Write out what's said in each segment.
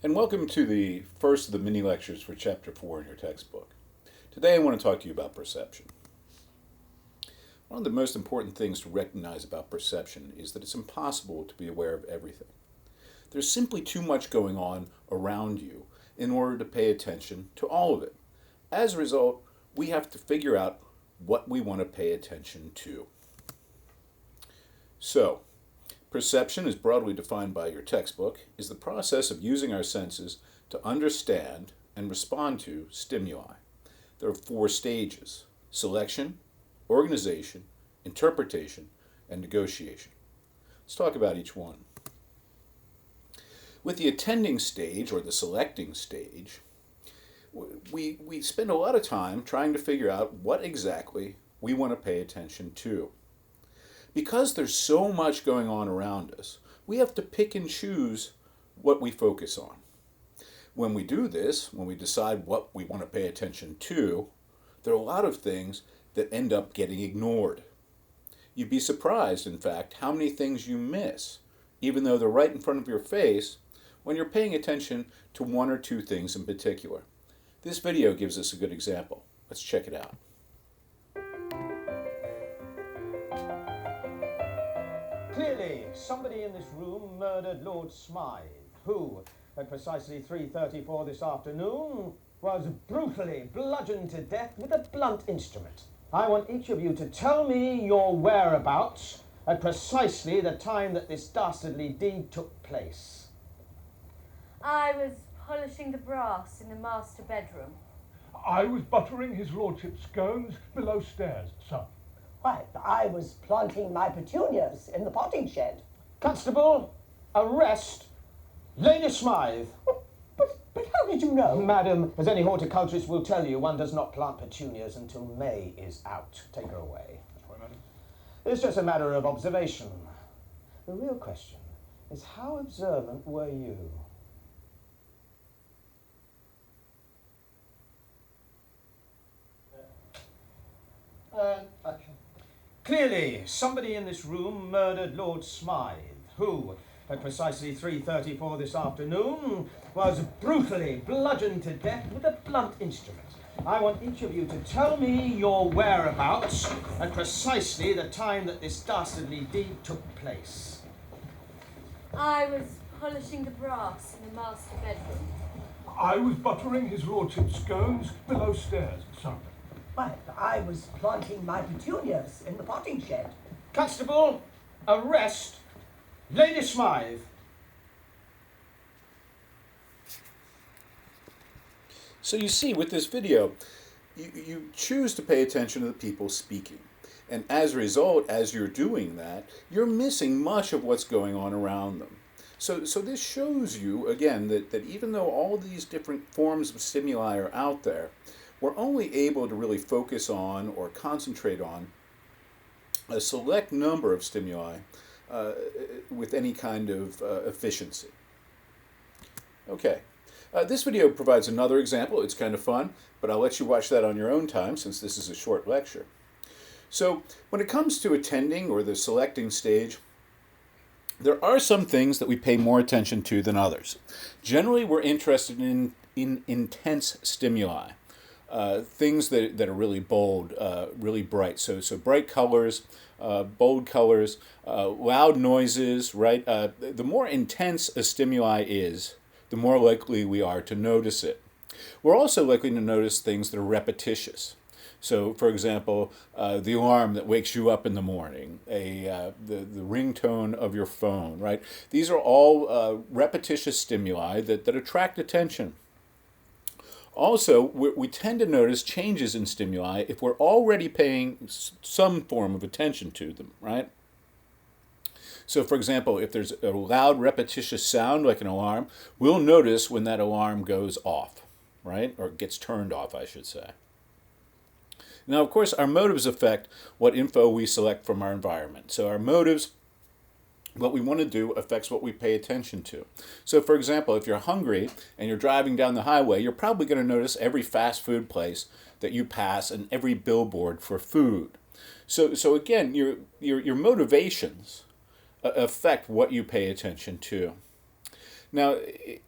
and welcome to the first of the mini lectures for Chapter 4 in your textbook. Today I want to talk to you about perception. One of the most important things to recognize about perception is that it's impossible to be aware of everything. There's simply too much going on around you in order to pay attention to all of it. As a result, we have to figure out what we want to pay attention to. So, perception, as broadly defined by your textbook, is the process of using our senses to understand and respond to stimuli. There are 4 stages: selection, organization, interpretation, and negotiation. Let's talk about each one. With the attending stage, or the selecting stage, we spend a lot of time trying to figure out what exactly we want to pay attention to. Because there's so much going on around us, we have to pick and choose what we focus on. When we do this, when we decide what we want to pay attention to, there are a lot of things that end up getting ignored. You'd be surprised, in fact, how many things you miss, even though they're right in front of your face, when you're paying attention to 1 or 2 things in particular. This video gives us a good example. Let's check it out. Clearly, somebody in this room murdered Lord Smythe, who, at precisely 3:34 this afternoon, was brutally bludgeoned to death with a blunt instrument. I want each of you to tell me your whereabouts at precisely the time that this dastardly deed took place. I was polishing the brass in the master bedroom. I was buttering his lordship's scones below stairs, sir. Why, I was planting my petunias in the potting shed. Constable, arrest Lady Smythe. But how did you know? Madam, as any horticulturist will tell you, one does not plant petunias until May is out. Take her away. That's right, madam. It's just a matter of observation. The real question is, how observant were you? Clearly, somebody in this room murdered Lord Smythe, who, at precisely 3:34 this afternoon, was brutally bludgeoned to death with a blunt instrument. I want each of you to tell me your whereabouts at precisely the time that this dastardly deed took place. I was polishing the brass in the master bedroom. I was buttering his lordship's scones below stairs, sir. Why, I was planting my petunias in the potting shed. Constable, arrest Lady Smythe. So you see, with this video, you choose to pay attention to the people speaking. And as a result, as you're doing that, you're missing much of what's going on around them. So this shows you, again, that even though all these different forms of stimuli are out there, we're only able to really focus on or concentrate on a select number of stimuli with any kind of efficiency. Okay, this video provides another example. It's kind of fun, but I'll let you watch that on your own time since this is a short lecture. So when it comes to attending or the selecting stage, there are some things that we pay more attention to than others. Generally, we're interested in intense stimuli. Things that are really bold, really bright. So bright colors, bold colors, loud noises, right? The more intense a stimuli is, the more likely we are to notice it. We're also likely to notice things that are repetitious. So, for example, the alarm that wakes you up in the morning, the ringtone of your phone, right? These are all repetitious stimuli that attract attention. Also, we tend to notice changes in stimuli if we're already paying some form of attention to them, right? So, for example, if there's a loud, repetitious sound like an alarm, we'll notice when that alarm goes off, right? Or gets turned off, I should say. Now, of course, our motives affect what info we select from our environment. So our motives, what we want to do, affects what we pay attention to. So, for example, if you're hungry and you're driving down the highway, you're probably going to notice every fast food place that you pass and every billboard for food. So again, your motivations affect what you pay attention to. Now,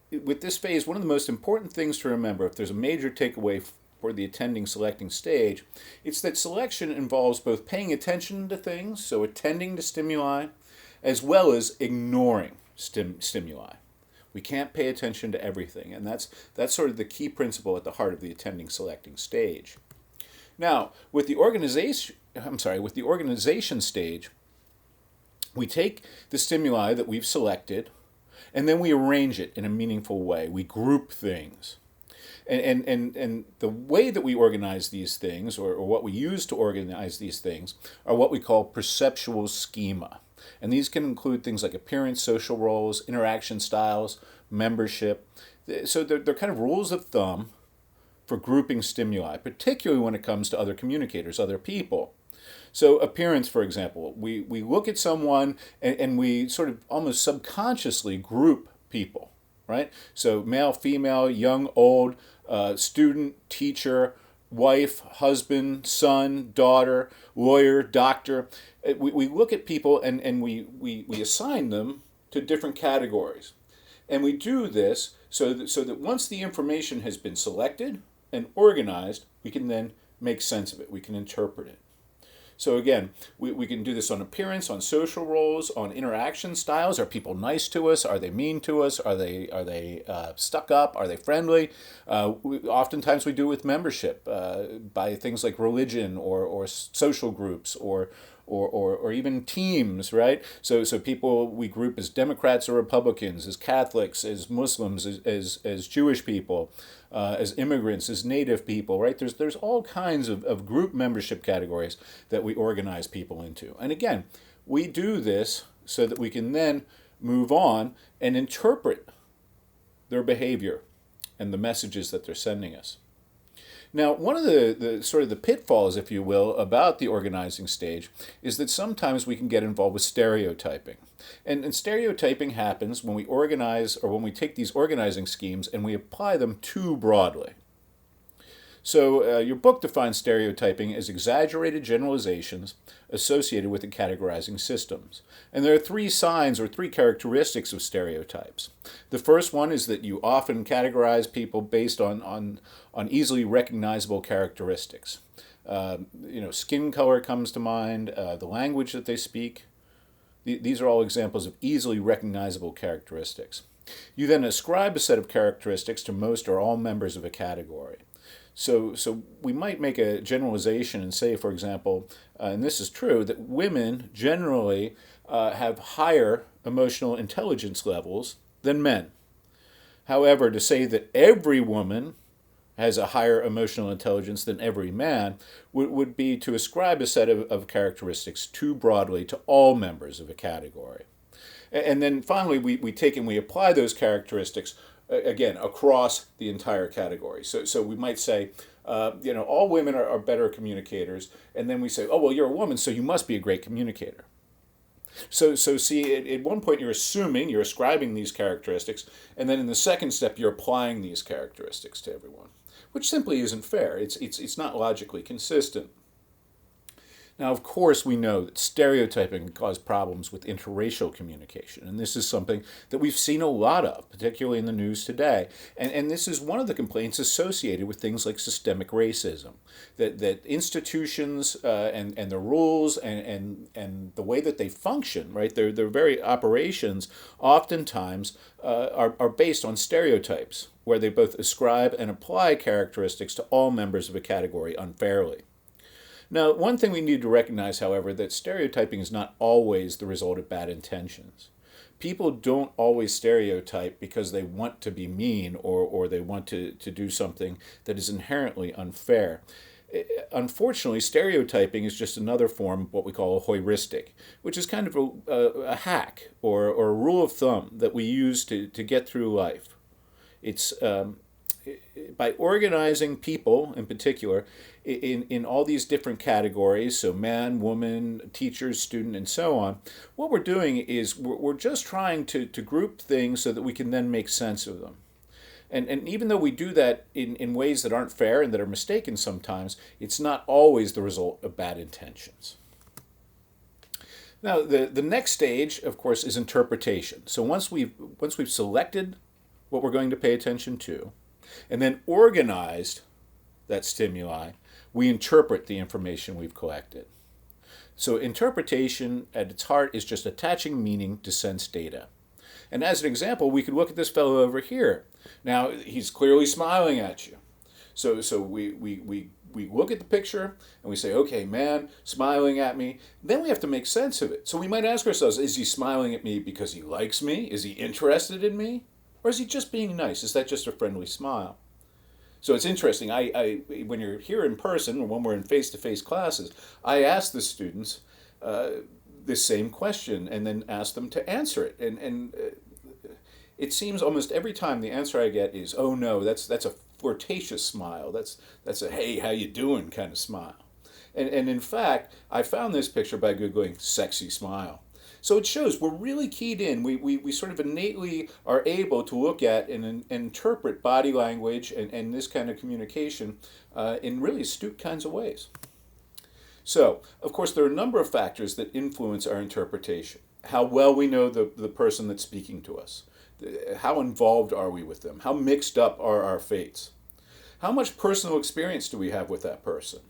with this phase, one of the most important things to remember, if there's a major takeaway for the attending selecting stage, it's that selection involves both paying attention to things, so attending to stimuli, as well as ignoring stimuli. We can't pay attention to everything, and that's sort of the key principle at the heart of the attending selecting stage. Now, with the organization stage, we take the stimuli that we've selected, and then we arrange it in a meaningful way. We group things. And the way that we organize these things, or what we use to organize these things, are what we call perceptual schema. And these can include things like appearance, social roles, interaction styles, membership. So they're kind of rules of thumb for grouping stimuli, particularly when it comes to other communicators, other people. So appearance, for example, we look at someone and we sort of almost subconsciously group people, right? So male, female, young, old, student, teacher, wife, husband, son, daughter, lawyer, doctor. We look at people and we assign them to different categories. And we do this so that once the information has been selected and organized, we can then make sense of it. We can interpret it. So again, we can do this on appearance, on social roles, on interaction styles. Are people nice to us? Are they mean to us? Are they stuck up? Are they friendly? Oftentimes we do it with membership by things like religion or social groups or even teams, right? So people we group as Democrats or Republicans, as Catholics, as Muslims, as Jewish people, as immigrants, as Native people, right? There's all kinds of group membership categories that we organize people into. And again, we do this so that we can then move on and interpret their behavior and the messages that they're sending us. Now, one of the sort of the pitfalls, if you will, about the organizing stage is that sometimes we can get involved with stereotyping. And stereotyping happens when we organize or when we take these organizing schemes and we apply them too broadly. So your book defines stereotyping as exaggerated generalizations associated with the categorizing systems. And there are three signs or three characteristics of stereotypes. The first one is that you often categorize people based on easily recognizable characteristics. Skin color comes to mind, the language that they speak. These are all examples of easily recognizable characteristics. You then ascribe a set of characteristics to most or all members of a category. So we might make a generalization and say, for example, and this is true, that women generally have higher emotional intelligence levels than men. However, to say that every woman has a higher emotional intelligence than every man would be to ascribe a set of characteristics too broadly to all members of a category. And then finally, we take and we apply those characteristics again, across the entire category. So we might say, all women are better communicators, and then we say, oh, well, you're a woman, so you must be a great communicator. So see, at one point you're ascribing these characteristics, and then in the second step you're applying these characteristics to everyone, which simply isn't fair. It's not logically consistent. Now, of course, we know that stereotyping can cause problems with interracial communication, and this is something that we've seen a lot of, particularly in the news today. And this is one of the complaints associated with things like systemic racism, that institutions and the rules and the way that they function, right, their very operations, oftentimes are based on stereotypes, where they both ascribe and apply characteristics to all members of a category unfairly. Now, one thing we need to recognize, however, that stereotyping is not always the result of bad intentions. People don't always stereotype because they want to be mean or they want to do something that is inherently unfair. Unfortunately, stereotyping is just another form of what we call a heuristic, which is kind of a hack or a rule of thumb that we use to get through life. It's by organizing people, in particular, in all these different categories, so man, woman, teacher, student, and so on, what we're doing is we're just trying to group things so that we can then make sense of them. And even though we do that in ways that aren't fair and that are mistaken sometimes, it's not always the result of bad intentions. Now, the next stage, of course, is interpretation. So once we've selected what we're going to pay attention to, and then organized that stimuli, we interpret the information we've collected. So interpretation at its heart is just attaching meaning to sense data. And as an example, we could look at this fellow over here. Now, he's clearly smiling at you. So we look at the picture and we say, okay, man, smiling at me. Then we have to make sense of it. So we might ask ourselves, is he smiling at me because he likes me? Is he interested in me? Or is he just being nice? Is that just a friendly smile? So it's interesting. When you're here in person, or when we're in face-to-face classes, I ask the students this same question and then ask them to answer it. And it seems almost every time the answer I get is, oh no, that's a flirtatious smile. That's a hey, how you doing kind of smile. And in fact, I found this picture by Googling sexy smile. So it shows we're really keyed in. We sort of innately are able to look at and interpret body language and this kind of communication in really astute kinds of ways. So, of course, there are a number of factors that influence our interpretation. How well we know the person that's speaking to us. How involved are we with them? How mixed up are our fates? How much personal experience do we have with that person?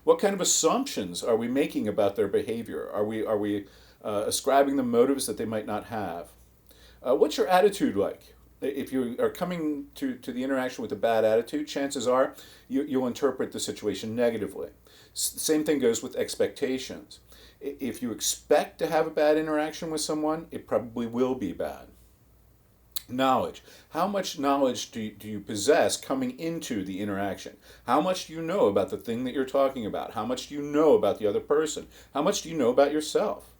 What kind of assumptions are we making about their behavior? Are we ascribing them motives that they might not have? What's your attitude like? If you are coming to the interaction with a bad attitude, chances are you'll interpret the situation negatively. Same thing goes with expectations. If you expect to have a bad interaction with someone, it probably will be bad. Knowledge. How much knowledge do you possess coming into the interaction? How much do you know about the thing that you're talking about? How much do you know about the other person? How much do you know about yourself?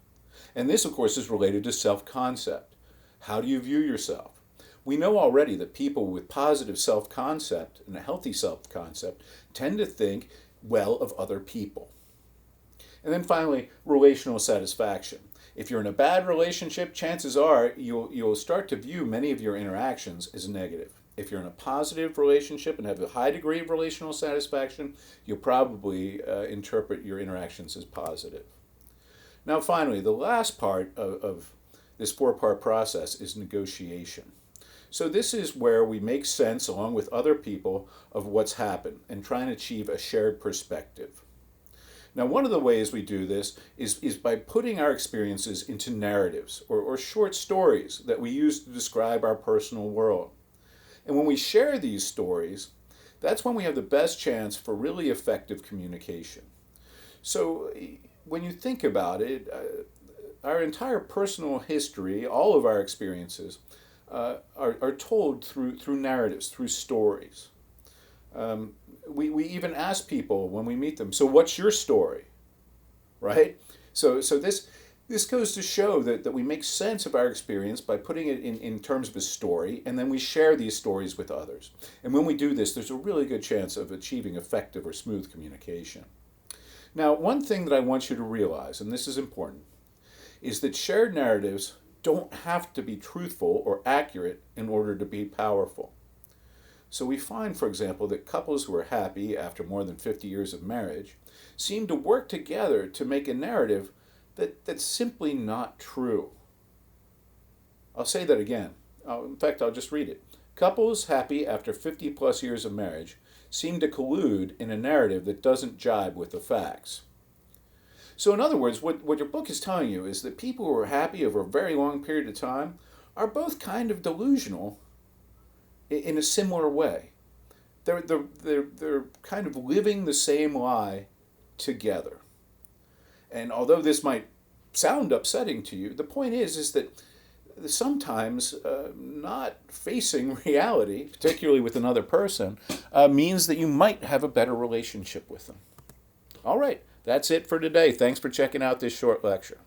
And this, of course, is related to self-concept. How do you view yourself? We know already that people with positive self-concept and a healthy self-concept tend to think well of other people. And then finally, relational satisfaction. If you're in a bad relationship, chances are you'll start to view many of your interactions as negative. If you're in a positive relationship and have a high degree of relational satisfaction, you'll probably interpret your interactions as positive. Now finally, the last part of this four-part process is negotiation. So this is where we make sense, along with other people, of what's happened and try and achieve a shared perspective. Now, one of the ways we do this is by putting our experiences into narratives or short stories that we use to describe our personal world. And when we share these stories, that's when we have the best chance for really effective communication. So when you think about it, our entire personal history, all of our experiences, are told through narratives, through stories. We even ask people when we meet them, so what's your story? Right? So this goes to show that we make sense of our experience by putting it in terms of a story, and then we share these stories with others. And when we do this, there's a really good chance of achieving effective or smooth communication. Now, one thing that I want you to realize, and this is important, is that shared narratives don't have to be truthful or accurate in order to be powerful. So we find, for example, that couples who are happy after more than 50 years of marriage seem to work together to make a narrative that's simply not true. I'll say that again. In fact, I'll just read it. Couples happy after 50 plus years of marriage seem to collude in a narrative that doesn't jibe with the facts. So in other words, what your book is telling you is that people who are happy over a very long period of time are both kind of delusional in a similar way. They're kind of living the same lie together. And although this might sound upsetting to you, the point is that sometimes not facing reality, particularly with another person, means that you might have a better relationship with them. All right, that's it for today. Thanks for checking out this short lecture.